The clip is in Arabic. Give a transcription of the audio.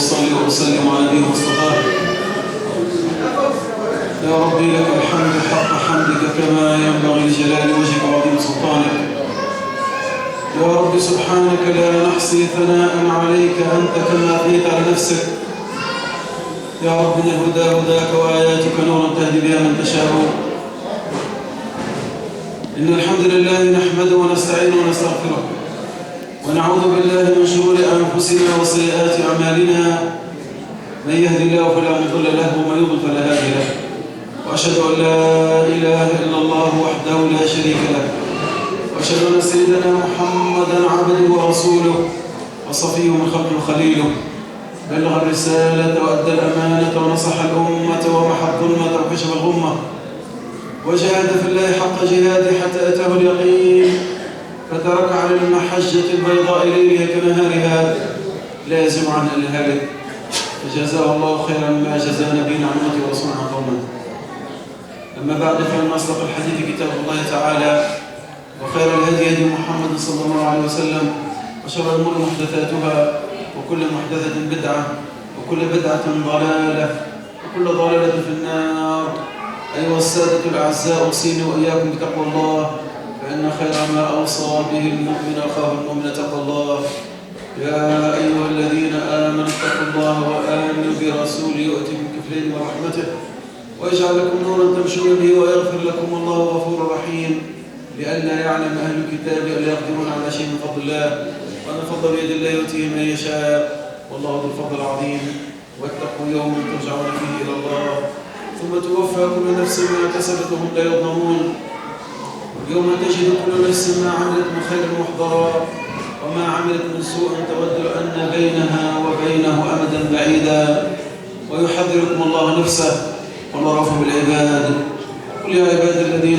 وأصلي وأسلم على نبينا المصطفى. يا ربي لك الحمد حق حمدك كما ينبغي لجلال وجهك وعظيم سلطانك. يا رب سبحانك لا نحصي ثناء عليك أنت كما أثنيت على نفسك. يا رب إن الهدى هداك وآياتك نورا تهدي بها من تشاء. إن الحمد لله نحمده ونستعينه ونستغفره ونعوذ بالله من شرور أنفسنا وسيئات أعمالنا. من يهد الله فلا مضل له ومن يضلل فلا هادي له. وأشهد أن لا إله إلا الله وحده لا شريك له. وأشهد أن سيدنا محمدا عبده ورسوله وصفيه من خلقه وخليله. بلغ الرسالة وأدى الأمانة ونصح الأمة ومحى الظلمة وكشف الغمة وجاهد في الله حق جهاده حتى أتاه اليقين. فترك على المحجة البيضاء ليلها كنهارها لا يزم عنها إلا هالك. فجزاه الله خيرا ما جزى نبينا عن أمته ورسوله عن قومه. أما بعد فإن أصدق الحديث كتاب الله تعالى وخير الهدي هدي محمد صلى الله عليه وسلم وشر الأمور محدثاتها وكل محدثة بدعة وكل بدعة ضلالة وكل ضلالة في النار. أيها السادة الأعزاء أوصيني وإياكم بتقوى الله فإن خير ما أوصى به المؤمن أخاه المؤمن تقوى الله. يا أيها الذين آمنوا اتقوا الله وآمنوا برسوله يؤتكم كفلين من رحمته ويجعل لكم نورا تمشون به ويغفر لكم الله غفور رحيم. لئلا يعلم أهل الكتاب ألا يقدرون على شيء من فضل الله وأن الفضل بيد الله يؤتيه من يشاء والله ذو الفضل العظيم. واتقوا يوما ترجعون فيه إلى الله ثم توفى كل نفس ما كسبت وهم لا يظلمون. يوم تجد كل نفس ما عملت من خير محضرا وما عملت من سوء تود أن بينها وبينه أمدا بعيدا. ويحذركم الله نفسه والله رؤوف بالعباد. قل يا عباد الذين